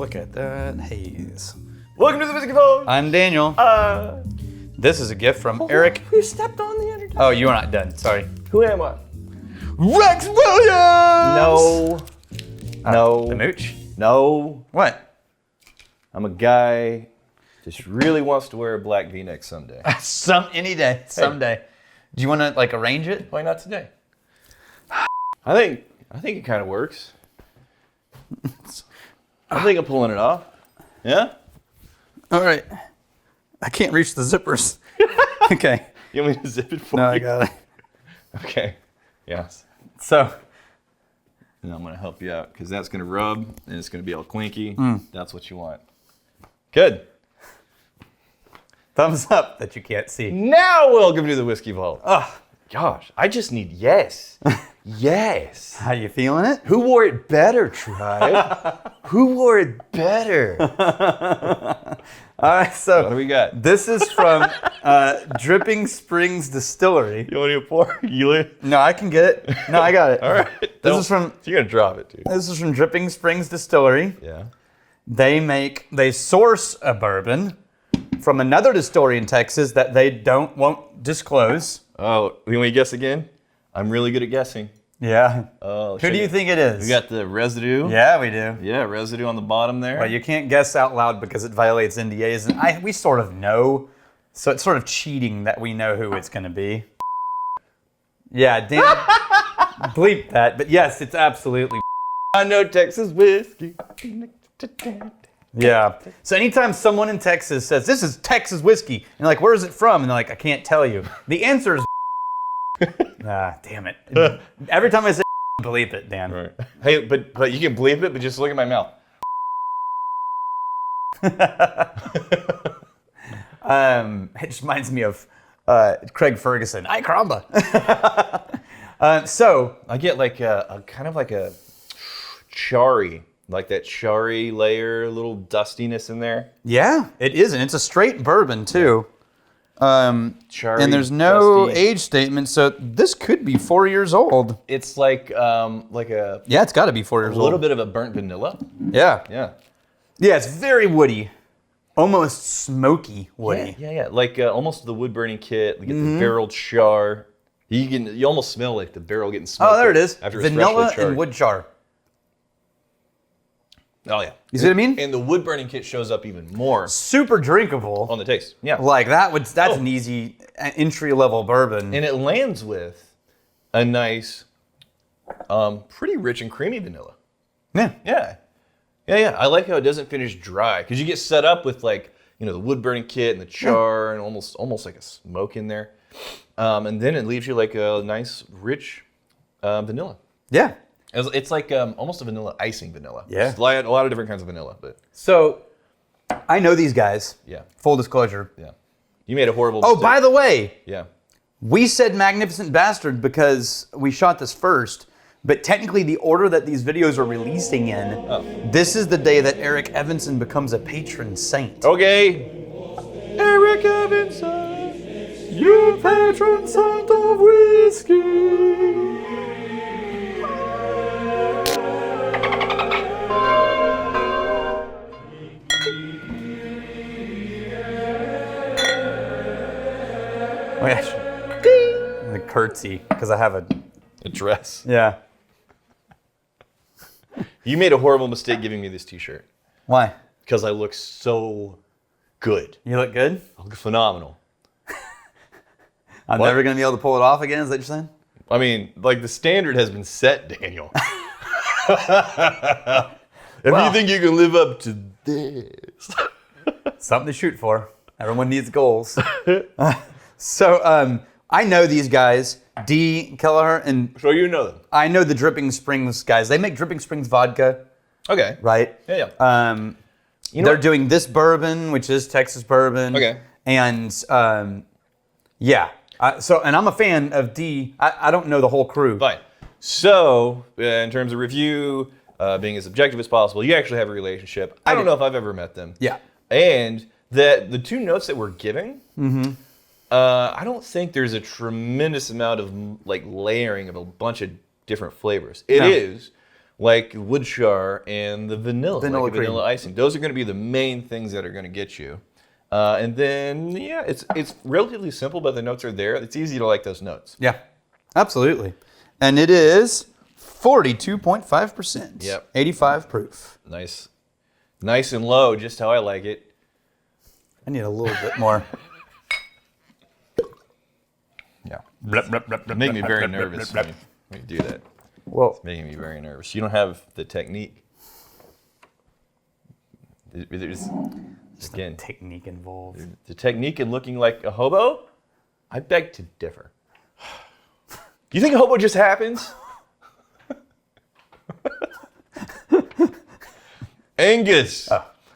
Look at that haze. Welcome to the Whiskey Vault. I'm Daniel. This is a gift from Eric. Who stepped on the introduction? Oh, you are not done. Sorry. Who am I? Rex Williams! No. No. The mooch? No. What? I'm a guy just really wants to wear a black V-neck someday. Any day. Someday. Do you want to like arrange it? Why not today? I think it kind of works. I think I'm pulling it off. Yeah? All right. I can't reach the zippers. Okay. You want me to zip it for No, you? I got it. Okay. Yes. So. And I'm going to help you out because that's going to rub and it's going to be all clinky. That's what you want. Good. Thumbs up that you can't see. Now welcome to the Whiskey Vault. Oh, Gosh, I just need yes. Yes. how you feeling it? Who wore it better, tribe? Who wore it better? All right, so What do we got? this is from Dripping Springs Distillery. You want me to pour? No, I can get it. No, I got it. All right. This is from You're going to drop it, dude. This is from Dripping Springs Distillery. Yeah. They source a bourbon from another distillery in Texas that they won't disclose. Oh, you want me to guess again? I'm really good at guessing. Yeah. Oh, Who do you think it is? We got the residue. Yeah, we do. Yeah, residue on the bottom there. Well, you can't guess out loud because it violates NDAs, and we sort of know, so it's sort of cheating that we know who it's going to be. Yeah, Dan, bleep that, but yes, it's absolutely. I know Texas whiskey. Yeah. So anytime someone in Texas says, this is Texas whiskey, and you're like, where is it from? And they're like, I can't tell you. The answer is damn it. Every time I say bleep it, Dan. Right. Hey, but you can bleep it, but just look at my mouth. It just reminds me of Craig Ferguson. I cramba. So I get like a kind of like a charry, like that charry layer, a little dustiness in there. yeah, it is, and it's a straight bourbon too. Charry, And there's no dusty. age statement, so this could be 4 years old. It's like a Yeah, it's got to be 4 years little old. bit of a burnt vanilla. Yeah. Yeah. Yeah, it's very woody, almost smoky woody. Yeah. Like almost the wood burning kit. You get the barreled char. You almost smell like the barrel getting smoked. Oh, there it is. After it's Vanilla freshly charred. and wood char. Oh yeah. You see what I mean? And the wood burning kit shows up even more Super drinkable. on the taste. Yeah. Like that's an easy entry level bourbon. And it lands with a nice, pretty rich and creamy vanilla. Yeah. Yeah. I like how it doesn't finish dry because you get set up with like the wood burning kit and the char and almost like a smoke in there, and then it leaves you like a nice rich vanilla. Yeah. It's like almost a vanilla icing vanilla. Yeah. It's a lot of different kinds of vanilla, but So I know these guys. yeah, Full disclosure. yeah. You made a horrible Oh, mistake. by the way, Yeah. we said Magnificent Bastard because we shot this first, but technically the order that these videos are releasing in, this is the day that Erik Evenson becomes a patron saint. Okay. Erik Evenson, You patron saint of whiskey. Oh yeah, the curtsy, because I have a dress. yeah. You made a horrible mistake giving me this T-shirt Why? because I look so good. You look good? I look phenomenal. I'm What? never gonna be able to pull it off again. Is that what you're saying? I mean, like the standard has been set, Daniel. If Well. you think you can live up to this, Something to shoot for. Everyone needs goals. So I know these guys, D. Kelleher, and so you know them. I know the Dripping Springs guys. They make Dripping Springs vodka, Okay. right? Yeah. You know They're what? doing this bourbon, which is Texas bourbon. Okay. And yeah. And I'm a fan of D. I don't know the whole crew. Fine. So, in terms of review, being as objective as possible, you actually have a relationship. I don't do. know if I've ever met them. Yeah. And that the two notes that we're giving, I don't think there's a tremendous amount of like layering of a bunch of different flavors. It No. is like wood char and the vanilla Vanilla cream. vanilla icing. Those are going to be the main things that are going to get you. And then, yeah, it's relatively simple, but the notes are there. It's easy to like those notes. Yeah, absolutely. And it is 42.5%. Yep. 85 proof. Nice and low, just how I like it. I need a little bit more. Yeah. Blip, blip, blip, blip, Make me blip, very blip, blip, nervous blip, when blip. you do that. Whoa. It's making me very nervous. You don't have the technique. There's, again, Technique involved. the technique in looking like a hobo, I beg to differ. You think a hobo just happens? Angus,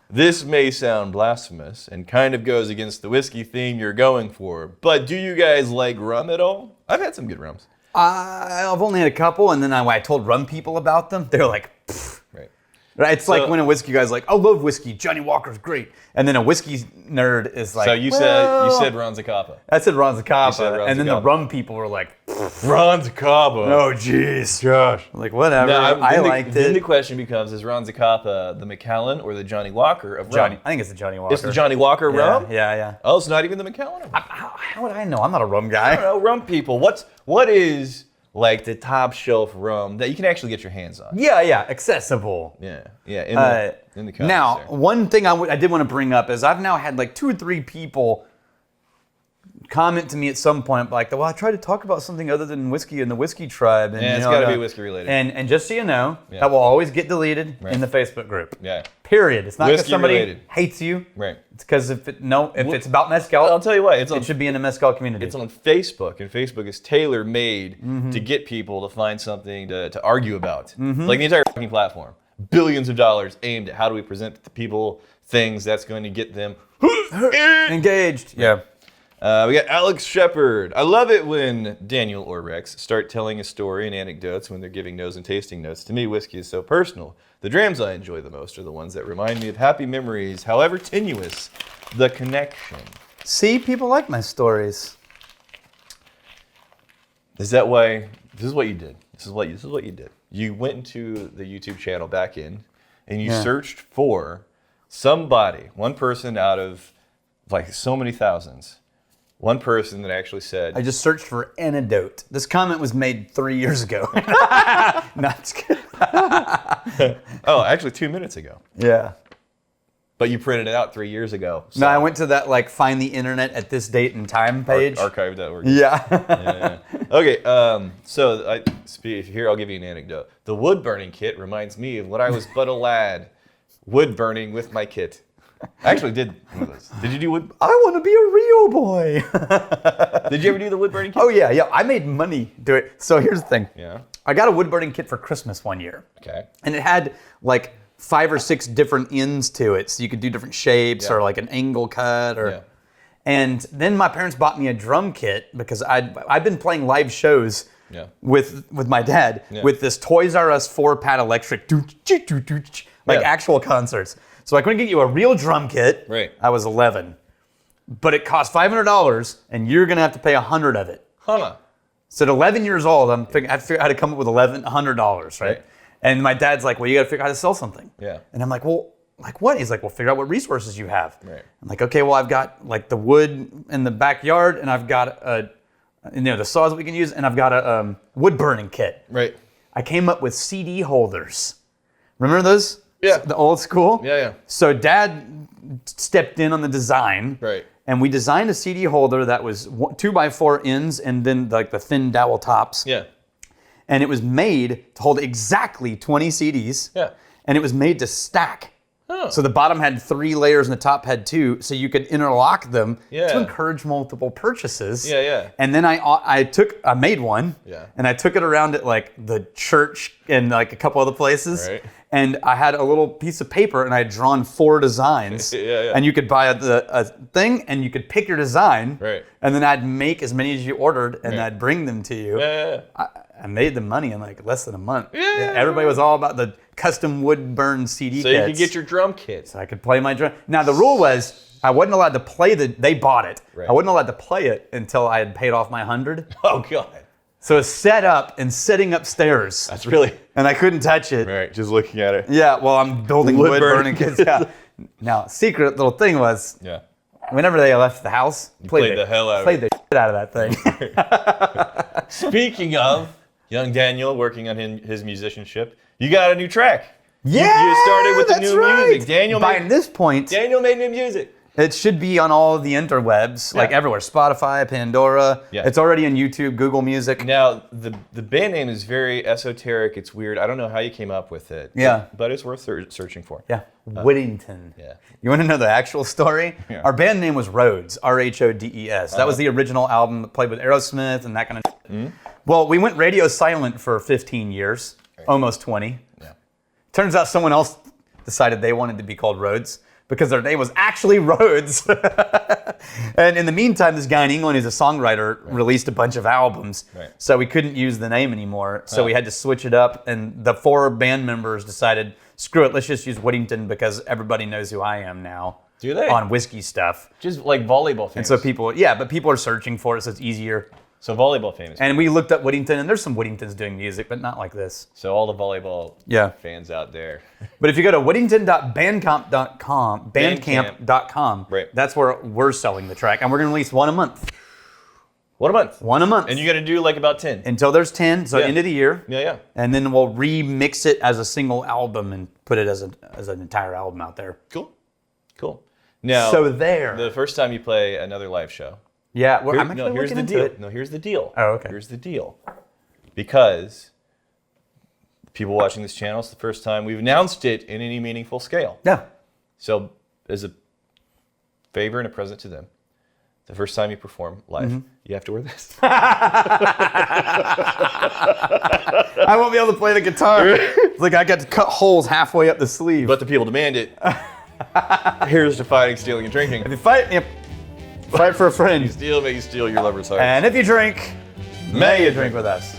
this may sound blasphemous and kind of goes against the whiskey theme you're going for, but do you guys like rum at all? I've had some good rums. I've only had a couple, and then I told rum people about them. They're like, pfft. Right. It's like when a whiskey guy's like, I love whiskey. Johnny Walker's great. And then a whiskey nerd is like, So you said Ronzacapa. I said Ronzacapa. said And then the Ronzacapa. rum people were like, Ronzacapa. oh, jeez. Josh. I'm like, whatever. I liked Then the it. question becomes, is Ronzacapa the Macallan or the Johnny Walker of rum? I think it's the Johnny Walker. It's the Johnny Walker rum? Yeah. Oh, it's not even the Macallan? How would I know? I'm not a rum I guy. don't know, rum people. What is like the top shelf rum that you can actually get your hands on? Yeah, accessible. Yeah. In the comments Now, there. one thing I did want to bring up is I've now had like 2 or 3 people comment to me at some point like, well, I tried to talk about something other than whiskey in the whiskey tribe. And, Yeah, it's got to be whiskey related. And just so you know, Yeah. that will always get deleted Right. in the Facebook group. Yeah. Period. It's not because Whiskey somebody related. hates you. Right. It's because if it's about mezcal, I'll tell you what, it should be in a mezcal community. It's on Facebook, and Facebook is tailor-made to get people to find something to argue about. Like the entire fucking platform. Billions of dollars aimed at how do we present to people things that's going to get them Engaged. Yeah. We got Alex Shepard. I love it when Daniel or Rex start telling a story and anecdotes when they're giving nose and tasting notes. To me, whiskey is so personal. The drams I enjoy the most are the ones that remind me of happy memories, however tenuous the connection. See, people like my stories. Is that why? This is what you did. This is what you did. You went into the YouTube channel back in, and you searched for somebody, one person out of like so many thousands, one person that actually said, I just searched for antidote. This comment was made 3 years ago. Not just kidding. oh, actually 2 minutes ago. Yeah. But you printed it out 3 years ago. So No, I went to that like find the internet at this date and time page. Archive.org. Yeah. Okay, so here I'll give you an anecdote. The wood burning kit reminds me of when I was but a lad, wood burning with my kit. I actually did one of those. Did you do wood? I want to be a real boy. Did you ever do the wood burning kit? Oh yeah. I made money do it. So here's the thing. Yeah. I got a wood burning kit for Christmas one year. Okay. And it had like 5 or 6 different ends to it. So you could do different shapes or like an angle cut or. Yeah. And then my parents bought me a drum kit because I've been playing live shows with my dad with this Toys R Us 4-pad electric, like actual concerts. So I couldn't get you a real drum kit. Right. I was 11. But it cost $500 and you're going to have to pay $100 of it. Huh. So at 11 years old, I had to figure out how to come up with $100, right? And my dad's like, well, you got to figure out how to sell something. Yeah. And I'm like, well, like what? He's like, well, figure out what resources you have. Right. I'm like, okay, well, I've got like the wood in the backyard, and I've got the saws that we can use, and I've got a wood burning kit. Right. I came up with CD holders. Remember those? Yeah. The old school? Yeah. So Dad stepped in on the design. Right. And we designed a CD holder that was 2x4 ends and then like the thin dowel tops. Yeah. And it was made to hold exactly 20 CDs. Yeah. And it was made to stack. Oh. So the bottom had 3 layers and the top had 2, so you could interlock them to encourage multiple purchases. Yeah. And then I made one, and I took it around at like the church and like a couple other places. Right. And I had a little piece of paper, and I had drawn 4 designs. And you could buy a thing, and you could pick your design. Right. And then I'd make as many as you ordered, and I'd bring them to you. Yeah. I made the money in like less than a month. Yeah. Everybody was all about the custom wood burn CD So kits. you could get your drum kit. So I could play my drum. Now the rule was I wasn't allowed to play they bought it. Right. I wasn't allowed to play it until I had paid off my 100. Oh God. So it's set up and sitting upstairs. That's really And I couldn't touch it. right. Just looking at it. Yeah, well, I'm building Wood wood burning burning kids. Yeah. Now, secret little thing was, Yeah. whenever they left the house, played the hell out of played the shit out of that thing. Speaking of young Daniel working on his musicianship, you got a new track. Yeah, you started with the that's new right. music. By this point, Daniel made new music. it should be on all of the interwebs, like Yeah. everywhere. Spotify, Pandora. Yeah. It's already on YouTube, Google Music. Now the band name is very esoteric. It's weird. I don't know how you came up with it. Yeah. but it's worth searching for. Yeah, Whittington. Yeah. You want to know the actual story? Yeah. Our band name was Rhodes, R-H-O-D-E-S. That was the original album that played with Aerosmith and that kind of. Mm-hmm. Well, we went radio silent for 15 years, almost 20. Yeah. Turns out someone else decided they wanted to be called Rhodes because their name was actually Rhodes. And in the meantime, this guy in England who's a songwriter released a bunch of albums. Right. So we couldn't use the name anymore. So we had to switch it up. And the 4 band members decided, screw it, let's just use Whittington because everybody knows who I am now. Do they? On whiskey stuff. Just like volleyball famous. And so people are searching for it, so it's easier. So volleyball famous. And we looked up Whittington, and there's some Whittingtons doing music, but not like this. So all the volleyball fans out there. But if you go to whittington.bandcamp.com, Right. that's where we're selling the track. And we're going to release one a month. What a month. One a month. And you got to do like about 10. Until there's 10, so Yeah. end of the year. Yeah. And then we'll remix it as a single album and put it as an entire album out there. Cool. Now, So there. the first time you play another live show. Yeah, I'm actually here's looking the into deal. it. No, here's the deal. Oh, okay. Here's the deal. Because people watching this channel, it's the first time we've announced it in any meaningful scale. Yeah. So, as a favor and a present to them, the first time you perform live, you have to wear this. I won't be able to play the guitar. It's like I got to cut holes halfway up the sleeve. But the people demand it. Here's to fighting, stealing, and drinking. if you fight for a friend. Steal, make you steal your lover's heart. And if you drink, may you drink with us.